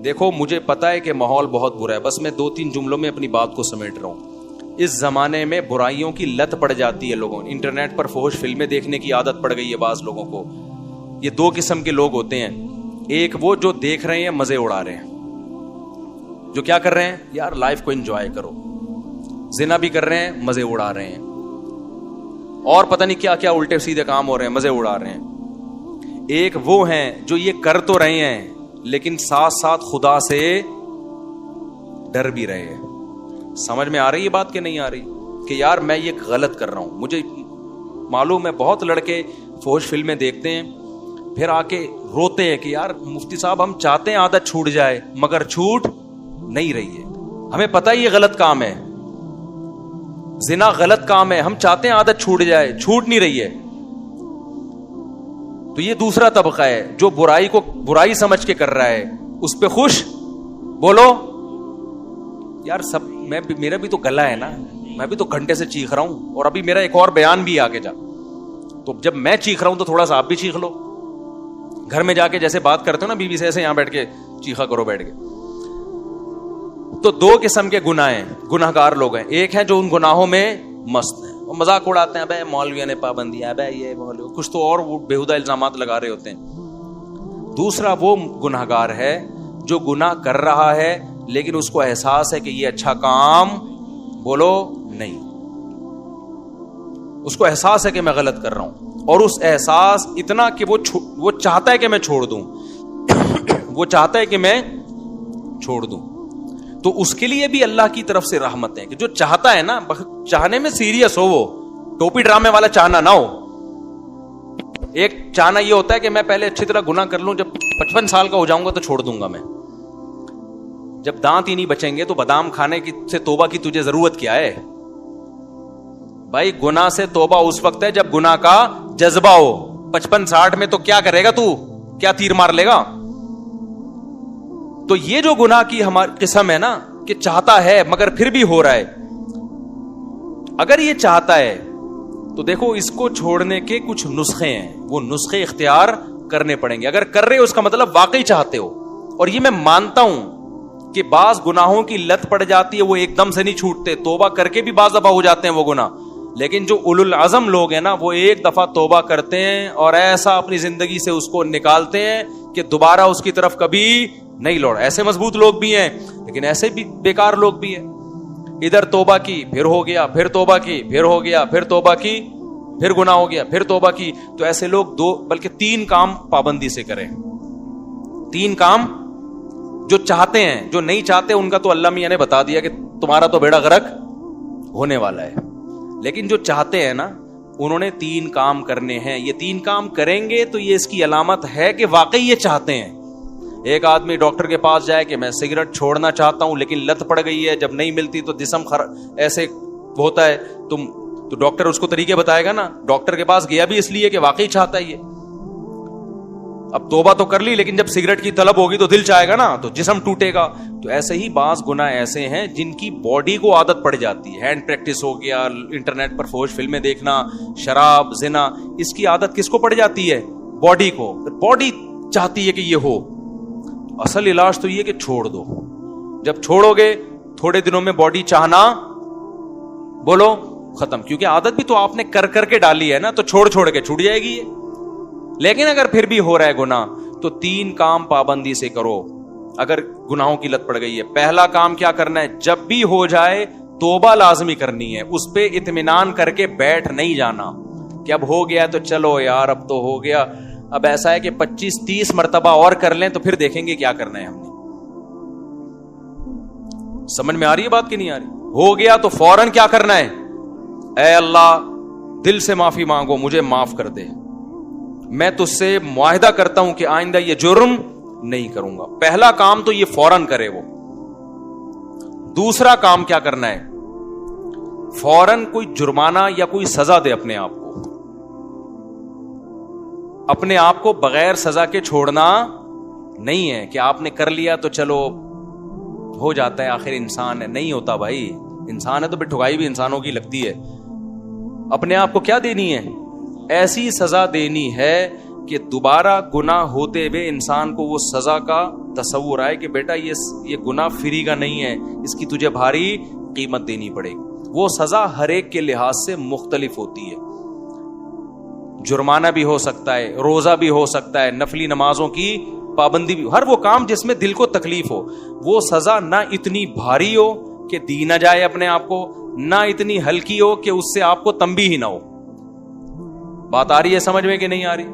دیکھو مجھے پتا ہے کہ ماحول بہت برا ہے, بس میں 2-3 جملوں میں اپنی بات کو سمیٹ رہا ہوں. اس زمانے میں برائیوں کی لت پڑ جاتی ہے لوگوں, انٹرنیٹ پر فحش فلمیں دیکھنے کی عادت پڑ گئی ہے بعض لوگوں کو. یہ 2 قسم کے لوگ ہوتے ہیں, ایک وہ جو دیکھ رہے ہیں مزے اڑا رہے ہیں, جو کیا کر رہے ہیں یار لائف کو انجوائے کرو, زنا بھی کر رہے ہیں مزے اڑا رہے ہیں, اور پتہ نہیں کیا کیا الٹے سیدھے کام ہو رہے ہیں, مزے اڑا رہے ہیں. ایک وہ ہیں جو یہ کر تو رہے ہیں لیکن ساتھ ساتھ خدا سے ڈر بھی رہے ہیں. سمجھ میں آ رہی ہے بات کہ نہیں آ رہی, کہ یار میں یہ غلط کر رہا ہوں. مجھے معلوم ہے بہت لڑکے فحش فلمیں دیکھتے ہیں پھر آ کے روتے ہیں کہ یار مفتی صاحب ہم چاہتے ہیں عادت چھوٹ جائے مگر چھوٹ نہیں رہی ہے. ہمیں پتہ ہے یہ غلط کام ہے, زنا غلط کام ہے, ہم چاہتے ہیں عادت چھوٹ جائے, چھوٹ نہیں رہی ہے. تو یہ دوسرا طبقہ ہے جو برائی کو برائی سمجھ کے کر رہا ہے, اس پہ خوش. بولو یار سب, میرا بھی تو گلا ہے نا, میں بھی تو گھنٹے سے چیخ رہا ہوں, اور ابھی میرا ایک اور بیان بھی آگے جا, تو جب میں چیخ رہا ہوں تو تھوڑا سا آپ بھی چیخ لو. گھر میں جا کے جیسے بات کرتے ہو نا بیوی سے, ایسے یہاں بیٹھ کے چیخا کرو بیٹھ کے. تو 2 قسم کے گناہ ہیں, گناہ گار لوگ ہیں. ایک ہے جو ان گناہوں میں مست ہیں, وہ مذاق اڑاتے ہیں, بھائی مولویوں نے پابندیاں, بھائی یہ مولوی کچھ تو اور بےہودہ الزامات لگا رہے ہوتے ہیں. دوسرا وہ گناہ گار ہے جو گناہ کر رہا ہے لیکن اس کو احساس ہے کہ یہ اچھا کام, بولو نہیں, اس کو احساس ہے کہ میں غلط کر رہا ہوں, اور اس احساس اتنا کہ وہ چاہتا ہے کہ میں چھوڑ دوں, وہ چاہتا ہے کہ میں چھوڑ دوں. تو اس کے لیے بھی اللہ کی طرف سے رحمت ہے کہ جو چاہتا ہے نا, چاہنے میں سیریس ہو, وہ ٹوپی ڈرامے والا چاہنا نہ ہو. ایک چاہنا یہ ہوتا ہے کہ میں پہلے اچھی طرح گناہ کر لوں, جب 55 سال کا ہو جاؤں گا تو چھوڑ دوں گا میں. جب دانت ہی نہیں بچیں گے تو بادام کھانے کی سے توبہ کی تجھے ضرورت کیا ہے بھائی؟ گناہ سے توبہ اس وقت ہے جب گناہ کا جذبہ ہو. 55-60 میں تو کیا کرے گا تو, کیا تیر مار لے گا؟ تو یہ جو گناہ کی ہماری قسم ہے نا کہ چاہتا ہے مگر پھر بھی ہو رہا ہے, اگر یہ چاہتا ہے تو دیکھو اس کو چھوڑنے کے کچھ نسخے ہیں, وہ نسخے اختیار کرنے پڑیں گے. اگر کر رہے ہو اس کا مطلب واقعی چاہتے ہو, اور یہ میں مانتا ہوں کہ بعض گناہوں کی لت پڑ جاتی ہے, وہ ایک دم سے نہیں چھوٹتے, توبہ کر کے بھی بعض دفعہ ہو جاتے ہیں وہ گناہ. لیکن جو اولو العزم لوگ ہیں نا, وہ ایک دفعہ توبہ کرتے ہیں اور ایسا اپنی زندگی سے اس کو نکالتے ہیں کہ دوبارہ اس کی طرف کبھی نہیں لوٹ. ایسے مضبوط لوگ بھی ہیں لیکن ایسے بھی بیکار لوگ بھی ہیں. ادھر توبہ کی پھر ہو گیا, پھر توبہ کی پھر ہو گیا, پھر توبہ کی پھر گناہ ہو گیا, پھر توبہ کی. تو ایسے لوگ 2 بلکہ 3 کام پابندی سے کریں. 3 کام جو چاہتے ہیں, جو نہیں چاہتے ان کا تو اللہ میاں نے بتا دیا کہ تمہارا تو بیڑا غرق ہونے والا ہے. لیکن جو چاہتے ہیں نا انہوں نے 3 کام کرنے ہیں. یہ 3 کام کریں گے تو یہ اس کی علامت ہے کہ واقعی یہ چاہتے ہیں. ایک آدمی ڈاکٹر کے پاس جائے کہ میں سگریٹ چھوڑنا چاہتا ہوں لیکن لت پڑ گئی ہے, جب نہیں ملتی تو جسم ایسے ہوتا ہے, تو ڈاکٹر اس کو طریقے بتائے گا نا. ڈاکٹر کے پاس گیا بھی اس لیے کہ واقعی چاہتا ہے یہ. اب توبہ تو کر لی لیکن جب سگریٹ کی طلب ہوگی تو دل چاہے گا نا, تو جسم ٹوٹے گا. تو ایسے ہی بعض گناہ ایسے ہیں جن کی باڈی کو عادت پڑ جاتی ہے. ہینڈ پریکٹس ہو گیا, انٹرنیٹ پر فحش فلمیں دیکھنا, شراب, زنا, اس کی عادت کس کو پڑ جاتی ہے؟ باڈی کو. باڈی چاہتی ہے کہ یہ ہو. اصل علاج تو یہ کہ چھوڑ دو. جب چھوڑو گے تھوڑے دنوں میں باڈی چاہنا, بولو, ختم. کیونکہ عادت بھی تو آپ نے کر کر کے ڈالی ہے نا, تو چھوڑ کے چھوٹ جائے گی یہ. لیکن اگر پھر بھی ہو رہا ہے گناہ تو 3 کام پابندی سے کرو اگر گناہوں کی لت پڑ گئی ہے. پہلا کام کیا کرنا ہے؟ جب بھی ہو جائے توبہ لازمی کرنی ہے. اس پہ اطمینان کر کے بیٹھ نہیں جانا کہ اب ہو گیا تو چلو یار اب تو ہو گیا, اب ایسا ہے کہ 25-30 مرتبہ اور کر لیں تو پھر دیکھیں گے کیا کرنا ہے ہم نے. سمجھ میں آ رہی ہے بات کہ نہیں آ رہی؟ ہو گیا تو فوراً کیا کرنا ہے؟ اے اللہ دل سے معافی مانگو, مجھے معاف کر دے, میں تجھ سے معاہدہ کرتا ہوں کہ آئندہ یہ جرم نہیں کروں گا. پہلا کام تو یہ فوراً کرے وہ. دوسرا کام کیا کرنا ہے؟ فوراً کوئی جرمانہ یا کوئی سزا دے اپنے آپ کو. اپنے آپ کو بغیر سزا کے چھوڑنا نہیں ہے کہ آپ نے کر لیا تو چلو ہو جاتا ہے, آخر انسان ہے. نہیں ہوتا بھائی, انسان ہے تو پھر ٹھگائی بھی انسانوں کی لگتی ہے. اپنے آپ کو کیا دینی ہے؟ ایسی سزا دینی ہے کہ دوبارہ گناہ ہوتے ہوئے انسان کو وہ سزا کا تصور آئے کہ بیٹا یہ گناہ فری کا نہیں ہے, اس کی تجھے بھاری قیمت دینی پڑے گی. وہ سزا ہر ایک کے لحاظ سے مختلف ہوتی ہے. جرمانہ بھی ہو سکتا ہے, روزہ بھی ہو سکتا ہے, نفلی نمازوں کی پابندی بھی, ہر وہ کام جس میں دل کو تکلیف ہو. وہ سزا نہ اتنی بھاری ہو کہ دی نہ جائے اپنے آپ کو, نہ اتنی ہلکی ہو کہ اس سے آپ کو تنبیہ ہی نہ ہو. بات آ رہی ہے سمجھ میں کہ نہیں آ رہی؟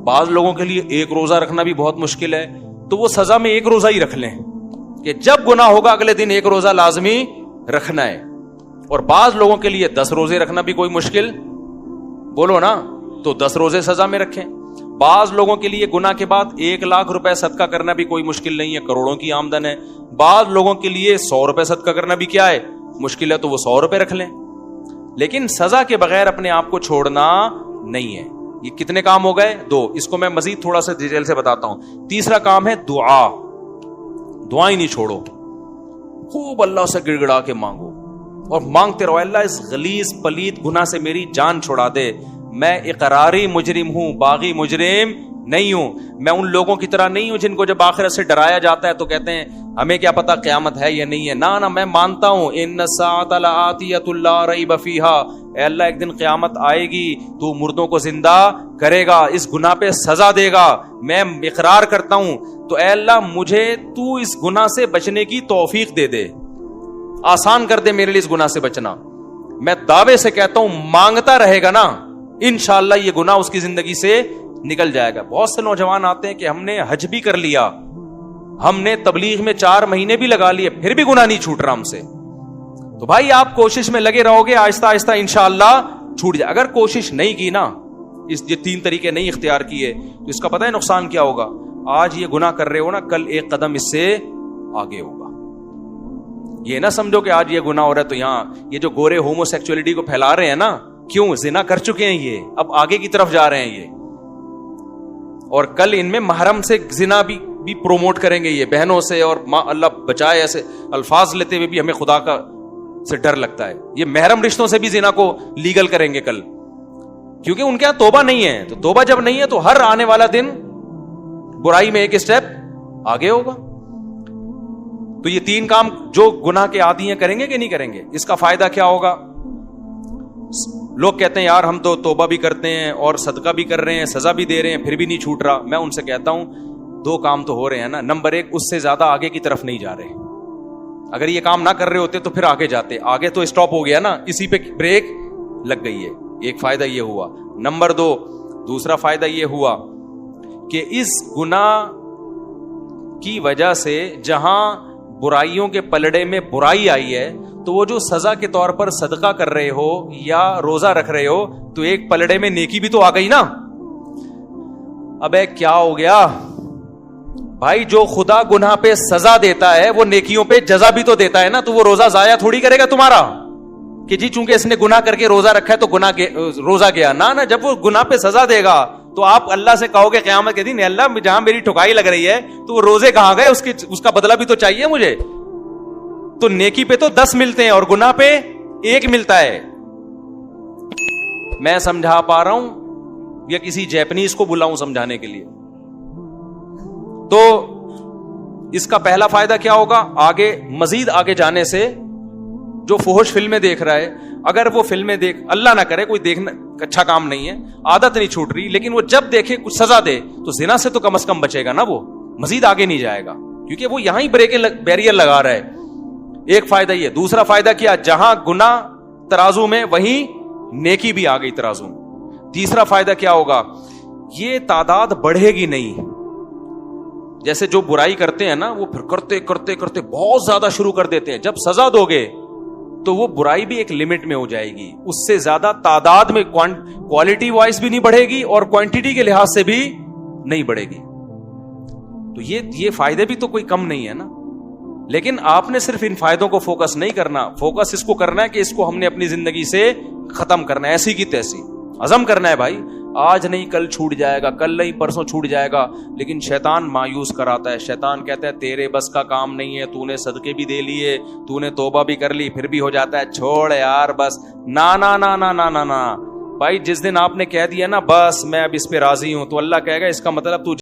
بعض لوگوں کے لیے ایک روزہ رکھنا بھی بہت مشکل ہے, تو وہ سزا میں ایک روزہ ہی رکھ لیں کہ جب گناہ ہوگا اگلے دن ایک روزہ لازمی رکھنا ہے. اور بعض لوگوں کے لیے 10 روزے رکھنا بھی کوئی مشکل, بولو نا, تو 10 روزے سزا میں رکھیں. بعض لوگوں کے لیے گناہ کے بعد 1 لاکھ روپے صدقہ کرنا بھی کوئی مشکل نہیں ہے, کروڑوں کی آمدن ہے. بعض لوگوں کے لیے 100 روپے صدقہ کرنا بھی کیا ہے, مشکل ہے, تو وہ 100 روپے رکھ لیں. لیکن سزا کے بغیر اپنے آپ کو چھوڑنا نہیں ہے. یہ کتنے کام ہو گئے؟ 2. اس کو میں مزید تھوڑا سا ڈیٹیل سے بتاتا ہوں. تیسرا کام ہے دعا. دعائیں نہیں چھوڑو, خوب اللہ سے گڑ گڑا کے مانگو اور مانگتے رہو, اللہ اس غلیظ پلید گناہ سے میری جان چھڑا دے. میں اقراری مجرم ہوں, باغی مجرم نہیں ہوں. میں ان لوگوں کی طرح نہیں ہوں جن کو جب آخرت سے ڈرایا جاتا ہے تو کہتے ہیں ہمیں کیا پتا قیامت ہے یا نہیں ہے. نہ میں مانتا ہوں ان الساعۃ لآتیۃ لا ریب فیہا, اے اللہ ایک دن قیامت آئے گی, تو مردوں کو زندہ کرے گا, اس گناہ پہ سزا دے گا, میں اقرار کرتا ہوں. تو اے اللہ مجھے تو اس گناہ سے بچنے کی توفیق دے دے, آسان کر دے میرے لیے اس گناہ سے بچنا. میں دعوے سے کہتا ہوں مانگتا رہے گا نا, انشاءاللہ یہ گناہ اس کی زندگی سے نکل جائے گا. بہت سے نوجوان آتے ہیں کہ ہم نے حج بھی کر لیا, ہم نے تبلیغ میں 4 مہینے بھی لگا لیے, پھر بھی گناہ نہیں چھوٹ رہا ہم سے. تو بھائی آپ کوشش میں لگے رہو گے, آہستہ آہستہ انشاءاللہ چھوٹ جائے. اگر کوشش نہیں کی نا, یہ 3 طریقے نہیں اختیار کیے, تو اس کا پتہ ہے نقصان کیا ہوگا؟ آج یہ گناہ کر رہے ہو نا, کل ایک قدم اس سے آگے ہوگا. یہ نہ سمجھو کہ آج یہ گناہ ہو رہا ہے تو یہاں یہ جو گورے ہومو سیکچولیٹی کو پھیلا رہے ہیں نا, کیوں؟ زنا کر چکے ہیں یہ, اب آگے کی طرف جا رہے ہیں یہ, اور کل ان میں محرم سے زنا بھی پروموٹ کریں گے یہ بہنوں سے, اور اللہ بچائے ایسے الفاظ لیتے ہوئے بھی ہمیں خدا کا سے ڈر لگتا ہے. یہ محرم رشتوں سے بھی زنا کو لیگل کریں گے کل, کیونکہ ان کے یہاں توبہ نہیں ہے. تو توبہ جب نہیں ہے تو ہر آنے والا دن برائی میں ایک اسٹیپ آگے ہوگا. تو یہ 3 کام جو گناہ کے عادی ہیں کریں گے کہ نہیں کریں گے؟ اس کا فائدہ کیا ہوگا؟ لوگ کہتے ہیں یار ہم تو توبہ بھی کرتے ہیں اور صدقہ بھی کر رہے ہیں, سزا بھی دے رہے ہیں, پھر بھی نہیں چھوٹ رہا. میں ان سے کہتا ہوں 2 کام تو ہو رہے ہیں نا. نمبر 1, اس سے زیادہ آگے کی طرف نہیں جا رہے. اگر یہ کام نہ کر رہے ہوتے تو پھر آگے جاتے. آگے تو اسٹاپ ہو گیا نا, اسی پہ بریک لگ گئی ہے. ایک فائدہ یہ ہوا. نمبر 2, دوسرا فائدہ یہ ہوا کہ اس گناہ کی وجہ سے جہاں برائیوں کے پلڑے میں برائی آئی ہے, تو وہ جو سزا کے طور پر صدقہ کر رہے ہو یا روزہ رکھ رہے ہو, تو ایک پلڑے میں نیکی بھی تو آ گئی نا. ابے کیا ہو گیا بھائی؟ جو خدا گناہ پہ سزا دیتا ہے وہ نیکیوں پہ جزا بھی تو دیتا ہے نا. تو وہ روزہ ضائع تھوڑی کرے گا تمہارا کہ جی چونکہ اس نے گناہ کر کے روزہ رکھا ہے تو روزہ گیا. نہ, جب وہ گناہ پہ سزا دے گا تو آپ اللہ سے کہو گے قیامت کے دن, اللہ جہاں میری ٹھکائی لگ رہی ہے تو وہ روزے کہاں گئے, اس کا بدلہ بھی تو چاہیے مجھے. تو نیکی پہ تو 10 ملتے ہیں اور گناہ پہ 1 ملتا ہے. میں سمجھا پا رہا ہوں یا کسی جیپنیز کو بلاؤں سمجھانے کے لیے؟ تو اس کا پہلا فائدہ کیا ہوگا؟ آگے مزید آگے جانے سے جو فحش فلمیں دیکھ رہا ہے, اگر وہ فلمیں اللہ نہ کرے کوئی دیکھنا اچھا کام نہیں ہے, عادت نہیں چھوٹ رہی, لیکن وہ جب دیکھے کچھ سزا دے تو زنا سے تو کم از کم بچے گا نا, وہ مزید آگے نہیں جائے گا کیونکہ وہ یہاں ہی بیریئر لگا رہا ہے. ایک فائدہ یہ. دوسرا فائدہ کیا؟ جہاں گناہ ترازو میں وہیں نیکی بھی آ گئی ترازو میں. تیسرا فائدہ کیا ہوگا؟ یہ تعداد بڑھے گی نہیں. جیسے جو برائی کرتے ہیں نا وہ پھر کرتے کرتے کرتے بہت زیادہ شروع کر دیتے ہیں. جب سزا دو گے تو وہ برائی بھی ایک لمٹ میں ہو جائے گی, اس سے زیادہ تعداد میں کوالٹی وائز بھی نہیں بڑھے گی اور کوانٹٹی کے لحاظ سے بھی نہیں بڑھے گی. تو یہ فائدے بھی تو کوئی کم نہیں ہے نا. لیکن آپ نے صرف ان فائدوں کو فوکس نہیں کرنا, فوکس اس کو کرنا ہے کہ اس کو ہم نے اپنی زندگی سے ختم کرنا ہے, ایسی کی تیسی عزم کرنا ہے. بھائی آج نہیں کل چھوٹ جائے گا, کل نہیں پرسوں چھوٹ جائے گا. لیکن شیطان مایوس کراتا ہے, شیطان کہتا ہے تیرے بس کا کام نہیں ہے, تو نے صدقے بھی دے لیے, تو نے توبہ بھی کر لی, پھر بھی ہو جاتا ہے چھوڑ یار بس. نا نا نا نا نا نا نا, بھائی جس دن آپ نے کہہ دیا نا بس میں اب اس پہ راضی ہوں، تو اللہ کہے گا اس کا مطلب تو